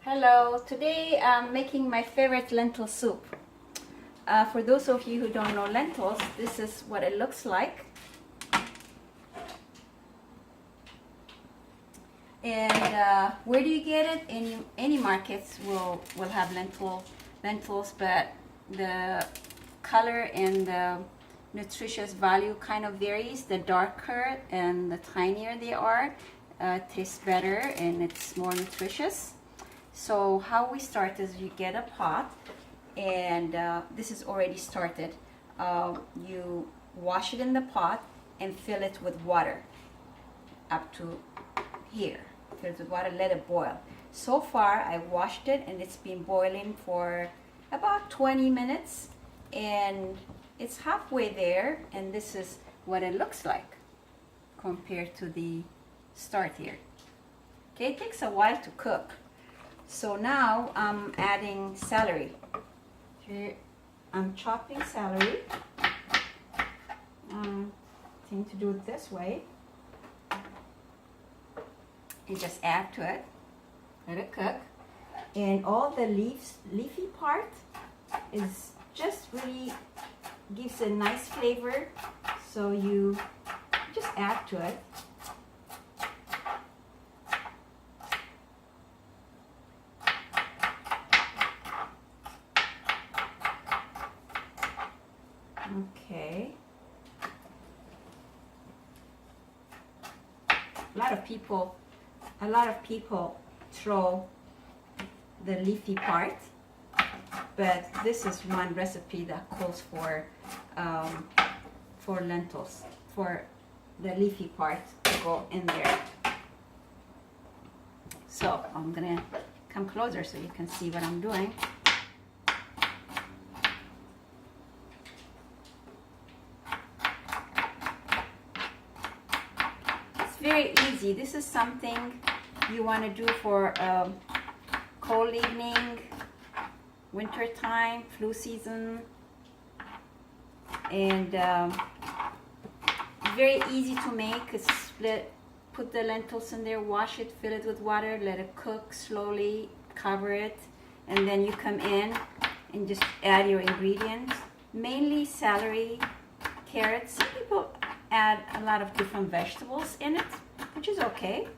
Hello, today I'm making my favorite lentil soup. For those of you who don't know lentils, this is what it looks like. And where do you get it? Any markets will have lentils, but the color and the nutritious value kind of varies. The darker and the tinier they are, tastes better and it's more nutritious. So how we start is you get a pot, and this is already started. You wash it in the pot and fill it with water up to here. Fill it with water, let it boil. So far I washed it and it's been boiling for about 20 minutes and it's halfway there, and this is what it looks like compared to the start here. Okay, it takes a while to cook. So now I'm adding celery. Here I'm chopping celery. Think to do it this way. You just add to it, let it cook, and all the leafy part is just really gives a nice flavor. So you just add to it. Okay. A lot of people throw the leafy part, but this is one recipe that calls for lentils, for the leafy part to go in there. So I'm gonna come closer so you can see what I'm doing. Very easy. This is something you want to do for cold evening, winter time, flu season, and very easy to make. It's split. Put the lentils in there, wash it, fill it with water, let it cook slowly, cover it, and then you come in and just add your ingredients. Mainly celery, carrots. Some people add a lot of different vegetables in it, which is okay.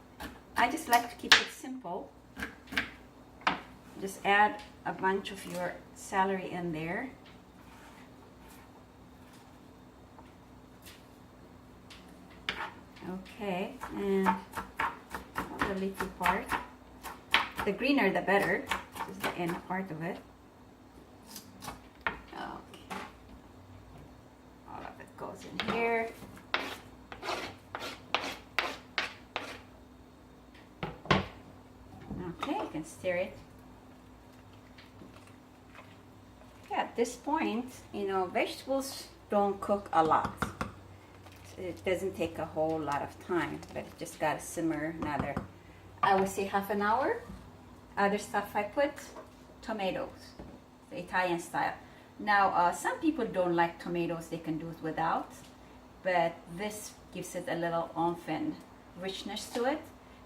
I just like to keep it simple. Just add a bunch of your celery in there. Okay, and the leafy part. The greener the better. This is the end part of it. Okay. All of it goes in here. Okay, you can stir it. Yeah, at this point, vegetables don't cook a lot. It doesn't take a whole lot of time, but it just gotta simmer another, I would say, half an hour. Other stuff I put, tomatoes, the Italian style. Now, some people don't like tomatoes, they can do it without, but this gives it a little oomph and richness to it.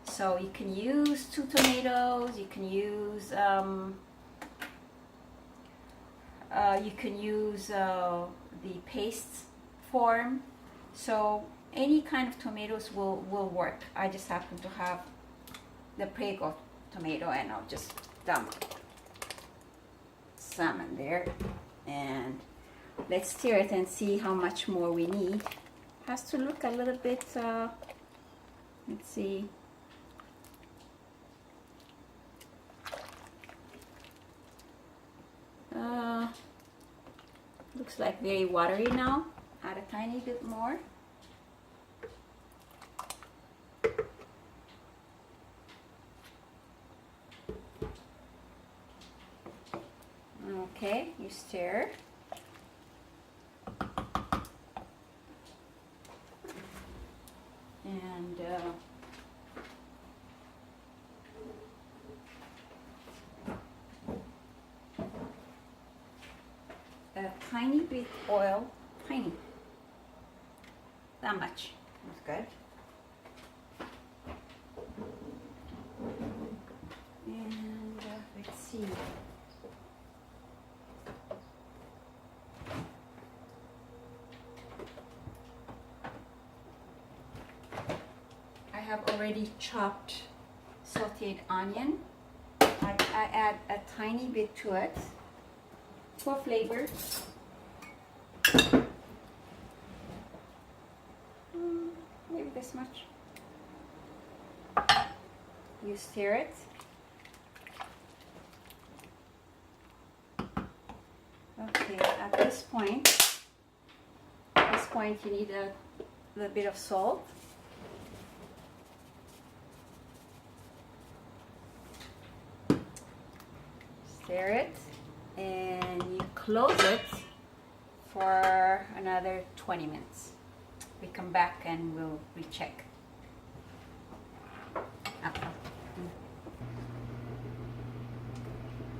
So you can use 2 tomatoes, you can use the paste form. So any kind of tomatoes will work. I just happen to have the Prego tomato, and I'll just dump some in there. And let's stir it and see how much more we need. Has to look a little bit, let's see. Looks like very watery now. Add a tiny bit more. Okay, you stir. And a tiny bit oil, tiny, that much, that's good. see. I have already chopped sauteed onion. I add a tiny bit to it for flavor. Maybe this much. You stir it. Okay, at this point you need a little bit of salt. Stir it, and you close it for another 20 minutes. We come back and we'll recheck.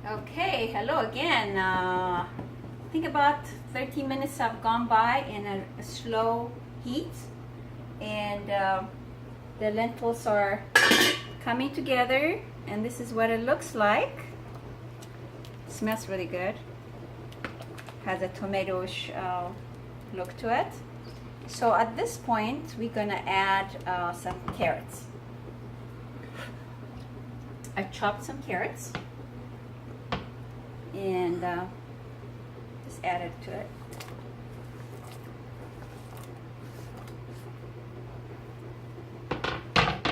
Okay, hello again. I think about 13 minutes have gone by in a slow heat, and the lentils are coming together, and this is what it looks like. It smells really good. Has a tomatoish look to it. So at this point we're gonna add some carrots. I chopped some carrots and just add it to it.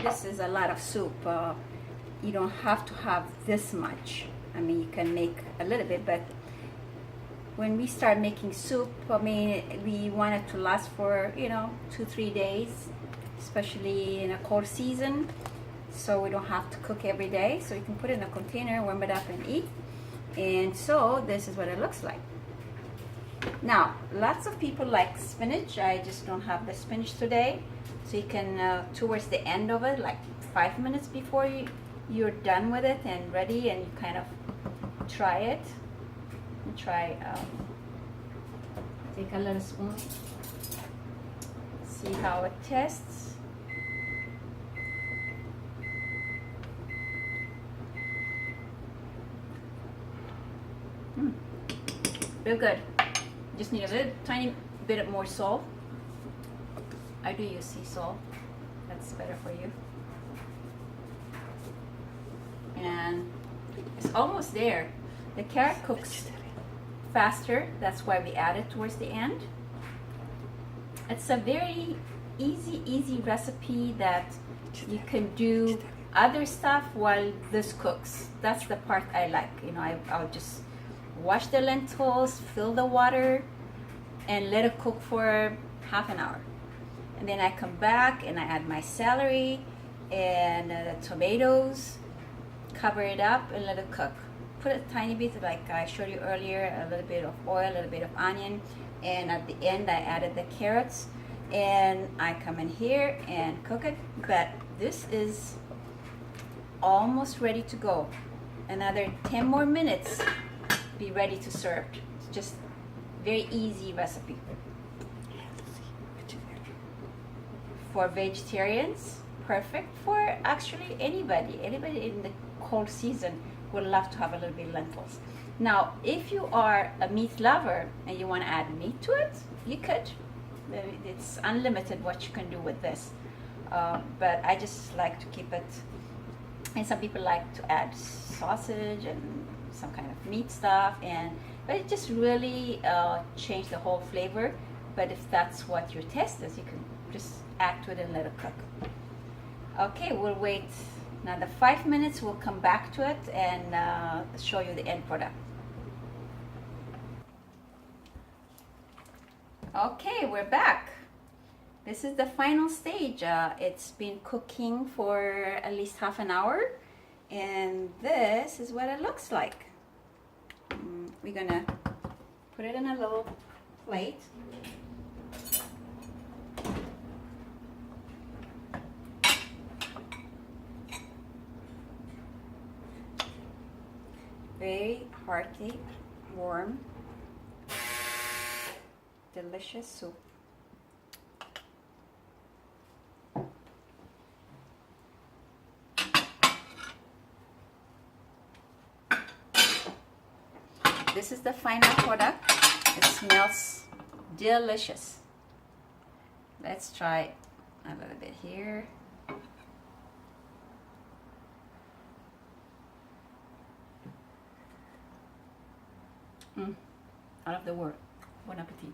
This is a lot of soup. You don't have to have this much. I mean, you can make a little bit, but when we start making soup, I mean, we want it to last for, 2-3 days, especially in a cold season. So we don't have to cook every day. So you can put it in a container, warm it up and eat. And so this is what it looks like. Now, lots of people like spinach. I just don't have the spinach today. So you can, towards the end of it, like 5 minutes before you're done with it and ready, and you kind of try it. And try, take a little spoon, see how it tastes. Real good. Just need a little tiny bit of more salt. I do use sea salt. That's better for you. And it's almost there. The carrot cooks faster. That's why we add it towards the end. It's a very easy recipe that you can do other stuff while this cooks. That's the part I like. I'll just wash the lentils, fill the water, and let it cook for half an hour. And then I come back and I add my celery and the tomatoes, cover it up and let it cook. Put a tiny bit, like I showed you earlier, a little bit of oil, a little bit of onion, and at the end I added the carrots, and I come in here and cook it. But this is almost ready to go. Another 10 more minutes, be ready to serve. It's just very easy recipe. For vegetarians, perfect for actually anybody in the cold season would love to have a little bit of lentils. Now, if you are a meat lover and you want to add meat to it, you could. It's unlimited what you can do with this. But I just like to keep it, and some people like to add sausage and some kind of meat stuff, but it just really change the whole flavor. But if that's what your taste is, you can just add to it and let it cook. Okay, we'll wait another 5 minutes. We'll come back to it and show you the end product. Okay, we're back. This is the final stage. It's been cooking for at least half an hour, and this is what it looks like. We're gonna put it in a little plate. Very hearty, warm, delicious soup. this is the final product. It smells delicious. Let's try a little bit here. Out of the world. Bon appetit.